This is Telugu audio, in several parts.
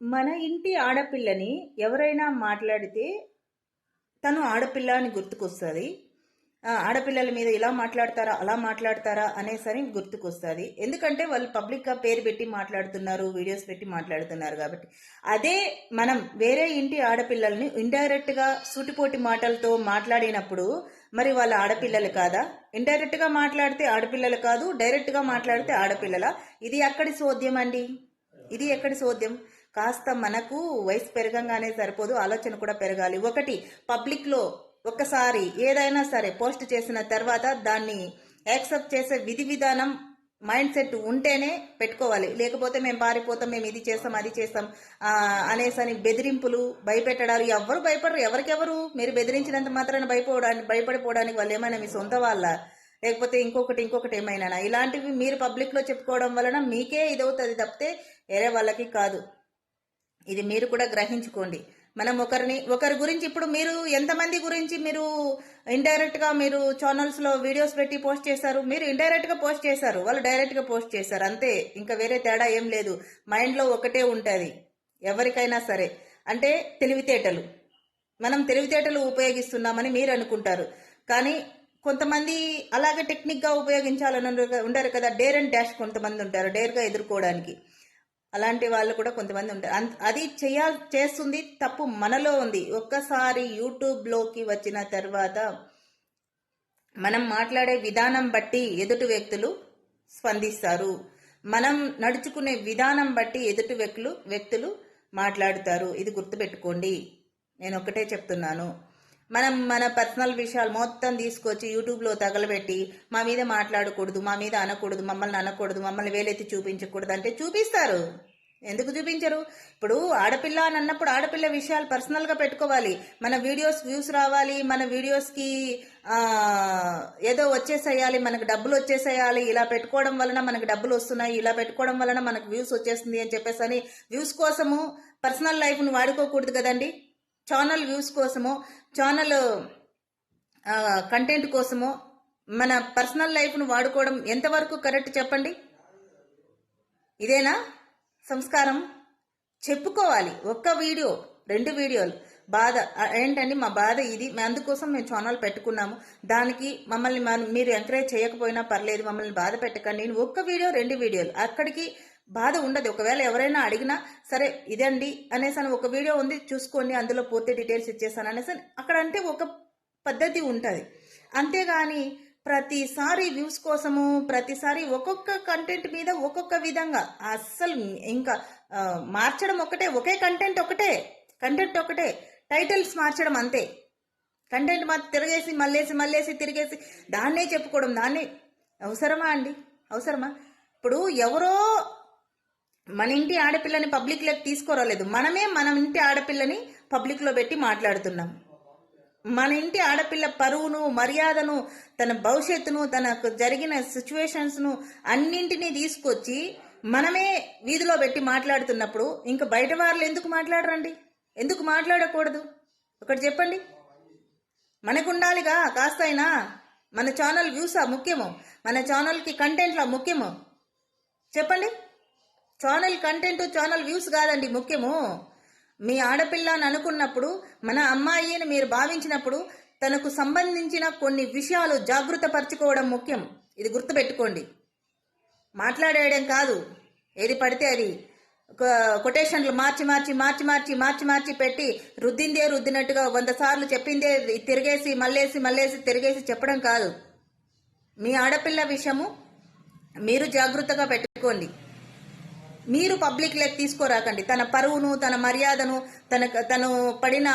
మన ఇంటి ఆడపిల్లని ఎవరైనా మాట్లాడితే తను ఆడపిల్ల అని గుర్తుకొస్తుంది. ఆడపిల్లల మీద ఇలా మాట్లాడతారా అలా మాట్లాడతారా అనేసరి గుర్తుకొస్తుంది. ఎందుకంటే వాళ్ళు పబ్లిక్గా పేరు పెట్టి మాట్లాడుతున్నారు, వీడియోస్ పెట్టి మాట్లాడుతున్నారు కాబట్టి. అదే మనం వేరే ఇంటి ఆడపిల్లల్ని ఇండైరెక్ట్గా సూటిపోటి మాటలతో మాట్లాడినప్పుడు మరి వాళ్ళ ఆడపిల్లలు కాదా? ఇండైరెక్ట్గా మాట్లాడితే ఆడపిల్లలు కాదు, డైరెక్ట్గా మాట్లాడితే ఆడపిల్లల? ఇది ఎక్కడి సోద్యం అండి? ఇది ఎక్కడి సోద్యం? కాస్త మనకు వయసు పెరగంగానే సరిపోదు, ఆలోచన కూడా పెరగాలి. ఒకటి, పబ్లిక్లో ఒక్కసారి ఏదైనా సరే పోస్ట్ చేసిన తర్వాత దాన్ని యాక్సెప్ట్ చేసే విధి విధానం మైండ్ సెట్ ఉంటేనే పెట్టుకోవాలి. లేకపోతే మేము పారిపోతాం, మేము ఇది చేస్తాం అది చేస్తాం అనేసని బెదిరింపులు, భయపెట్టడాలు. ఎవరు భయపడరు, ఎవరికెవరు? మీరు బెదిరించినంత మాత్రాన భయపడిపోవడానికి వాళ్ళు ఏమైనా మీ సొంత వాళ్ళ, లేకపోతే ఇంకొకటి ఏమైనా? ఇలాంటివి మీరు పబ్లిక్లో చెప్పుకోవడం వలన మీకే ఇదవుతుంది తప్పితే వేరే వాళ్ళకి కాదు. ఇది మీరు కూడా గ్రహించుకోండి. మనం ఒకరి గురించి, ఇప్పుడు మీరు ఎంతమంది గురించి మీరు ఇండైరెక్ట్గా మీరు ఛానల్స్లో వీడియోస్ పెట్టి పోస్ట్ చేశారు? మీరు ఇండైరెక్ట్గా పోస్ట్ చేశారు, వాళ్ళు డైరెక్ట్గా పోస్ట్ చేశారు, అంతే. ఇంకా వేరే తేడా ఏం లేదు. మైండ్లో ఒకటే ఉంటుంది ఎవరికైనా సరే, అంటే తెలివితేటలు. మనం తెలివితేటలు ఉపయోగిస్తున్నామని మీరు అనుకుంటారు, కానీ కొంతమంది అలాగే టెక్నిక్గా ఉపయోగించాలని ఉండరు కదా. డేర్ అండ్ డాష్ కొంతమంది ఉంటారు, డేర్గా ఎదుర్కోవడానికి. అలాంటి వాళ్ళు కూడా కొంతమంది ఉంటారు. అది చేస్తుంది తప్పు మనలో ఉంది. ఒక్కసారి యూట్యూబ్లోకి వచ్చిన తర్వాత మనం మాట్లాడే విధానం బట్టి ఎదుటి వ్యక్తులు స్పందిస్తారు. మనం నడుచుకునే విధానం బట్టి ఎదుటి వ్యక్తులు మాట్లాడుతారు. ఇది గుర్తుపెట్టుకోండి. నేను ఒకటే చెప్తున్నాను. మనం మన పర్సనల్ విషయాలు మొత్తం తీసుకొచ్చి యూట్యూబ్లో తగలబెట్టి మా మీద మాట్లాడకూడదు, మా మీద అనకూడదు, మమ్మల్ని అనకూడదు, మమ్మల్ని వేలెత్తి చూపించకూడదు అంటే చూపిస్తారు. ఎందుకు చూపించరు? ఇప్పుడు ఆడపిల్ల అని అన్నప్పుడు ఆడపిల్ల విషయాలు పర్సనల్గా పెట్టుకోవాలి. మన వీడియోస్ వ్యూస్ రావాలి, మన వీడియోస్కి ఏదో వచ్చేసేయాలి, మనకు డబ్బులు వచ్చేసేయాలి, ఇలా పెట్టుకోవడం వలన మనకు డబ్బులు వస్తున్నాయి, ఇలా పెట్టుకోవడం వలన మనకు వ్యూస్ వచ్చేస్తుంది అని చెప్పేసి అని వ్యూస్ కోసము పర్సనల్ లైఫ్ను వాడుకోకూడదు కదండి. ఛానల్ వ్యూస్ కోసమో, ఛానల్ కంటెంట్ కోసమో మన పర్సనల్ లైఫ్ను వాడుకోవడం ఎంతవరకు కరెక్ట్ చెప్పండి? ఇదేనా సంస్కారం? చెప్పుకోవాలి. ఒక్క వీడియో, 2 వీడియోలు బాధ ఏంటండి, మా బాధ ఇది, అందుకోసం మేము ఛానల్ పెట్టుకున్నాము, దానికి మమ్మల్ని మీరు ఎంకరేజ్ చేయకపోయినా పర్లేదు, మమ్మల్ని బాధ పెట్టకండి. ఒక్క వీడియో, 2 వీడియోలు, అక్కడికి బాధ ఉండదు. ఒకవేళ ఎవరైనా అడిగినా సరే ఇదండి అనేసి ఒక వీడియో ఉంది చూసుకోండి, అందులో పూర్తి డీటెయిల్స్ ఇచ్చేసాను అనేసి అక్కడ అంటే ఒక పద్ధతి ఉంటుంది. అంతేగాని ప్రతిసారి వ్యూస్ కోసము, ప్రతిసారి ఒక్కొక్క కంటెంట్ మీద ఒక్కొక్క విధంగా అస్సలు ఇంకా మార్చడం ఒకటే, ఒకే కంటెంట్ ఒకటే, టైటిల్స్ మార్చడం అంతే. కంటెంట్ తిరిగేసి మళ్ళేసి తిరిగేసి దాన్నే చెప్పుకోవడం, దాన్ని అవసరమా అండి? అవసరమా? ఇప్పుడు ఎవరో మన ఇంటి ఆడపిల్లని పబ్లిక్లోకి తీసుకురాలేదు, మనమే మన ఇంటి ఆడపిల్లని పబ్లిక్లో పెట్టి మాట్లాడుతున్నాం. మన ఇంటి ఆడపిల్ల పరువును, మర్యాదను, తన భవిష్యత్తును, తనకు జరిగిన సిచ్యువేషన్స్ను అన్నింటినీ తీసుకొచ్చి మనమే వీధిలో పెట్టి మాట్లాడుతున్నప్పుడు ఇంకా బయట వాళ్ళు ఎందుకు మాట్లాడరండి? ఎందుకు మాట్లాడకూడదు? ఒకటి చెప్పండి. మనకు ఉండాలిగా కాస్త అయినా. మన ఛానల్ వ్యూసా ముఖ్యము? మన ఛానల్కి కంటెంట్లా ముఖ్యము? చెప్పండి. ఛానల్ కంటెంట్, ఛానల్ వ్యూస్ కాదండి ముఖ్యము. మీ ఆడపిల్ల అని అనుకున్నప్పుడు, మన అమ్మాయి అని మీరు భావించినప్పుడు తనకు సంబంధించిన కొన్ని విషయాలు జాగృత పరచుకోవడం ముఖ్యం. ఇది గుర్తుపెట్టుకోండి. మాట్లాడేయడం కాదు, ఏది పడితే అది కొటేషన్లు మార్చి పెట్టి రుద్దినట్టుగా 100 సార్లు చెప్పిందే తిరిగేసి మళ్ళేసి తిరిగేసి చెప్పడం కాదు. మీ ఆడపిల్ల విషయము మీరు జాగృతగా పెట్టుకోండి. మీరు పబ్లిక్లోకి తీసుకోరాకండి. తన పరువును, తన మర్యాదను, తను పడిన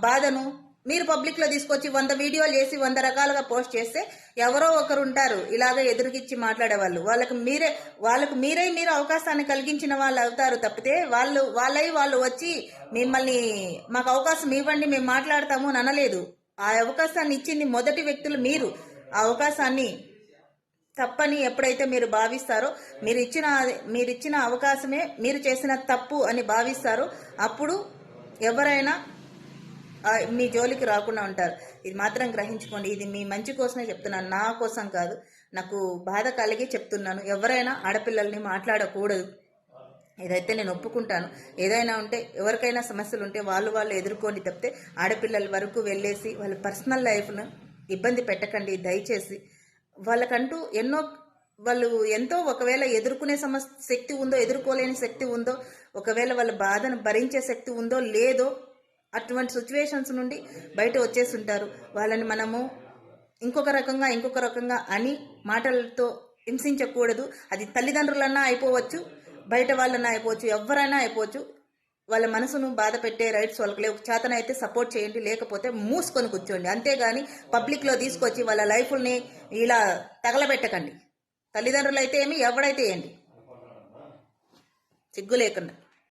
బాధను మీరు పబ్లిక్లో తీసుకొచ్చి 100 వీడియోలు చేసి 100 రకాలుగా పోస్ట్ చేస్తే ఎవరో ఒకరు ఉంటారు ఇలాగ ఎదురుగిచ్చి మాట్లాడేవాళ్ళు. వాళ్ళకు మీరే అవకాశాన్ని కలిగించిన వాళ్ళు అవుతారు తప్పితే వాళ్ళు వచ్చి మిమ్మల్ని మాకు అవకాశం ఇవ్వండి మేము మాట్లాడతాము అని అనలేదు. ఆ అవకాశాన్ని ఇచ్చింది మొదటి వ్యక్తులు మీరు. ఆ అవకాశాన్ని తప్పని ఎప్పుడైతే మీరు భావిస్తారో, మీరిచ్చిన అవకాశమే మీరు చేసిన తప్పు అని భావిస్తారో అప్పుడు ఎవరైనా మీ జోలికి రాకుండా ఉంటారు. ఇది మాత్రం గ్రహించుకోండి. ఇది మీ మంచి కోసమే చెప్తున్నాను, నా కోసం కాదు. నాకు బాధ కలిగి చెప్తున్నాను. ఎవరైనా ఆడపిల్లల్ని మాట్లాడకూడదు. ఇదైతే నేను ఒప్పుకుంటాను. ఏదైనా ఉంటే ఎవరికైనా సమస్యలు ఉంటే వాళ్ళు ఎదుర్కొని తప్పితే ఆడపిల్లల వరకు వెళ్ళేసి వాళ్ళ పర్సనల్ లైఫ్ను ఇబ్బంది పెట్టకండి దయచేసి. వాళ్ళకంటూ వాళ్ళు ఎంతో ఒకవేళ ఎదుర్కొనే శక్తి ఉందో, ఎదుర్కోలేని శక్తి ఉందో, ఒకవేళ వాళ్ళ బాధను భరించే శక్తి ఉందో లేదో అటువంటి సిచ్యువేషన్స్ నుండి బయట వచ్చేసి ఉంటారు. వాళ్ళని మనము ఇంకొక రకంగా అని మాటలతో హింసించకూడదు. అది తల్లిదండ్రులన్నా అయిపోవచ్చు, బయట వాళ్ళన్నా అయిపోవచ్చు, ఎవరైనా అయిపోవచ్చు. వాళ్ళ మనసును బాధ పెట్టే రైట్స్ వాళ్ళకి లేవు. చేతనైతే సపోర్ట్ చేయండి, లేకపోతే మూసుకొని కూర్చోండి. అంతేగాని పబ్లిక్లో తీసుకొచ్చి వాళ్ళ లైఫ్ని ఇలా తగలబెట్టకండి. తల్లిదండ్రులు అయితే ఏమి, ఎవడైతే ఏంటి, సిగ్గు లేకుండా.